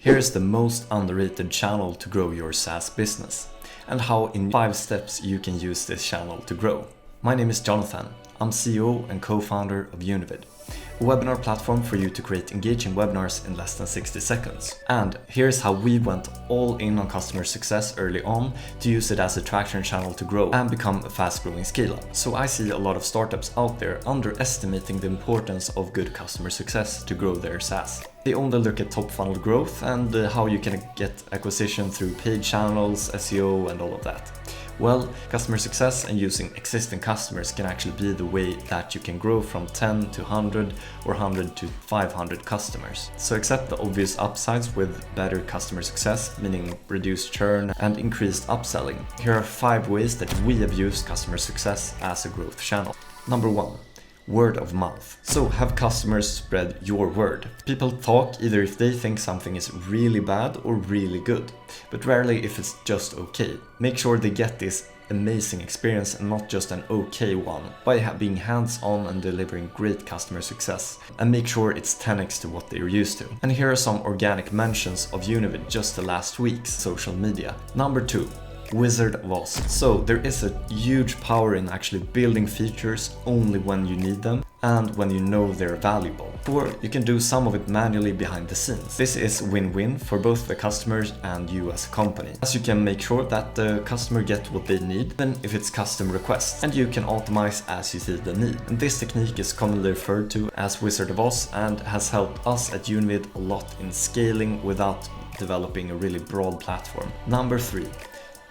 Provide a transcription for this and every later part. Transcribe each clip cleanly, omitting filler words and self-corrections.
Here's the most underrated channel to grow your SaaS business, and how in 5 steps you can use this channel to grow. My name is Jonathan. I'm CEO and co-founder of Univid, a webinar platform for you to create engaging webinars in less than 60 seconds. And here's how we went all in on customer success early on to use it as a traction channel to grow and become a fast-growing scale-up. So I see a lot of startups out there underestimating the importance of good customer success to grow their SaaS. They only look at top funnel growth and how you can get acquisition through paid channels, SEO and all of that. Well, customer success and using existing customers can actually be the way that you can grow from 10 to 100 or 100 to 500 customers. So accept the obvious upsides with better customer success, meaning reduced churn and increased upselling. Here are 5 ways that we have used customer success as a growth channel. Number 1. Word of mouth. So have customers spread your word. People talk either if they think something is really bad or really good, but rarely if it's just okay. Make sure they get this amazing experience and not just an okay one by being hands-on and delivering great customer success, and make sure it's 10x to what they're used to. And here are some organic mentions of Univid just the last week's social media. Number 2. Wizard of Oz. So there is a huge power in actually building features only when you need them and when you know they're valuable. Or you can do some of it manually behind the scenes. This is win-win for both the customers and you as a company, as you can make sure that the customer gets what they need, even if it's custom requests, and you can optimize as you see the need. And this technique is commonly referred to as Wizard of Oz and has helped us at Univid a lot in scaling without developing a really broad platform. Number 3.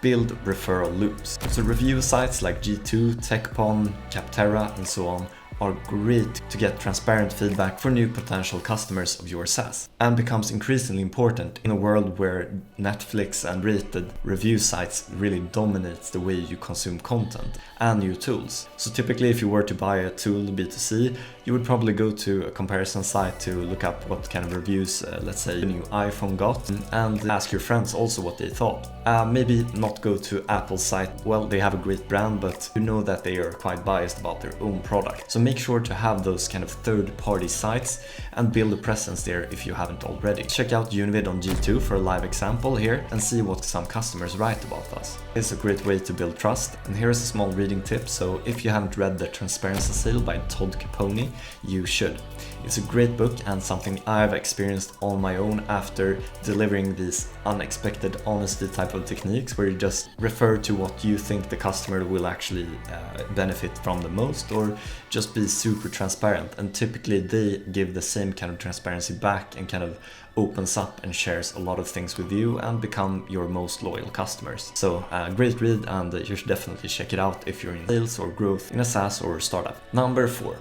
Build referral loops. So review sites like G2, TechPon, Capterra and so on are great to get transparent feedback for new potential customers of your SaaS, and becomes increasingly important in a world where Netflix and rated review sites really dominates the way you consume content and new tools. So typically if you were to buy a tool B2C, you would probably go to a comparison site to look up what kind of reviews, let's say, the new iPhone got, and ask your friends also what they thought. Maybe not go to Apple's site. Well, they have a great brand, but you know that they are quite biased about their own product. So make sure to have those kind of third-party sites and build a presence there if you haven't already. Check out Univid on G2 for a live example here and see what some customers write about us. It's a great way to build trust. And here is a small reading tip. So if you haven't read The Transparency Seal by Todd Caponi, you should. It's a great book and something I've experienced on my own after delivering these unexpected honesty type of techniques where you just refer to what you think the customer will actually benefit from the most, or just be super transparent, and typically they give the same kind of transparency back and kind of opens up and shares a lot of things with you and become your most loyal customers. So great read, and you should definitely check it out if you're in sales or growth in a SaaS or startup. Number 4.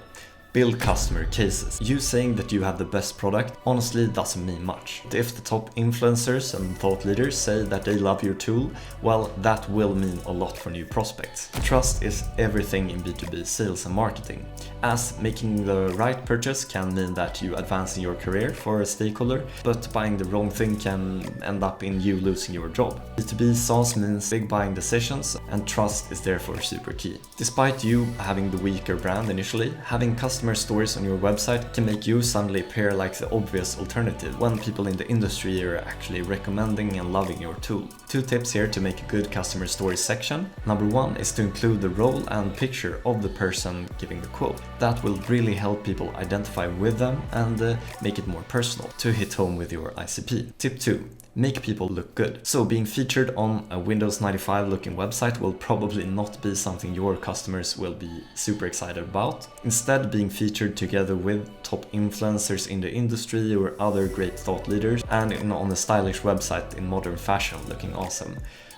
Build customer cases. You saying that you have the best product honestly doesn't mean much. If the top influencers and thought leaders say that they love your tool, well, that will mean a lot for new prospects. Trust is everything in B2B sales and marketing, as making the right purchase can mean that you advance in your career for a stakeholder, but buying the wrong thing can end up in you losing your job. B2B SaaS means big buying decisions, and trust is therefore super key. Despite you having the weaker brand initially, having customer stories on your website can make you suddenly appear like the obvious alternative when people in the industry are actually recommending and loving your tool. 2 tips here to make a good customer story section. Number 1 is to include the role and picture of the person giving the quote. That will really help people identify with them and make it more personal to hit home with your ICP. Tip 2. Make people look good. So being featured on a Windows 95 looking website will probably not be something your customers will be super excited about. Instead, being featured together with top influencers in the industry or other great thought leaders and on a stylish website in modern fashion looking awesome.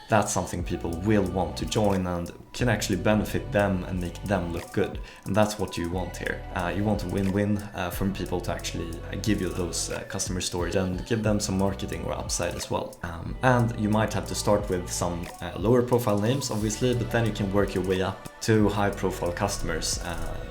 That's something people will want to join and can actually benefit them and make them look good. And that's what you want here. You want a win-win from people to actually give you those customer stories and give them some marketing or upside as well. And you might have to start with some lower profile names, obviously, but then you can work your way up to high profile customers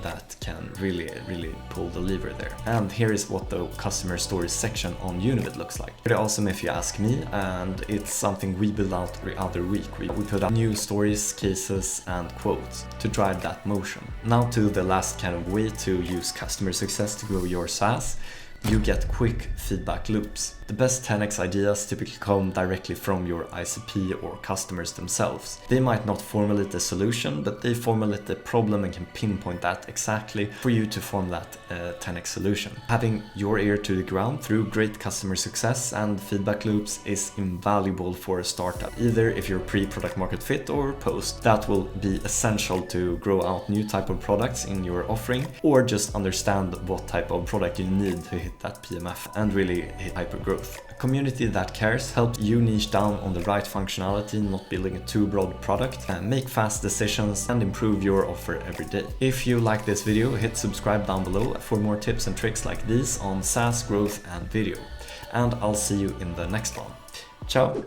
that can really pull the lever there. And here is what the customer stories section on Univid looks like. Pretty awesome if you ask me, and it's something we build out every other week. We put up new stories, cases and quotes to drive that motion. Now to the last kind of way to use customer success to grow your SaaS, you get quick feedback loops. The best 10x ideas typically come directly from your ICP or customers themselves. They might not formulate the solution, but they formulate the problem and can pinpoint that exactly for you to form that 10x solution. Having your ear to the ground through great customer success and feedback loops is invaluable for a startup, either if you're pre-product market fit or post. That will be essential to grow out new type of products in your offering, or just understand what type of product you need to hit that PMF and really hit hypergrowth. A community that cares helps you niche down on the right functionality, not building a too broad product, and make fast decisions and improve your offer every day. If you like this video, hit subscribe down below for more tips and tricks like these on SaaS growth and video. And I'll see you in the next one. Ciao!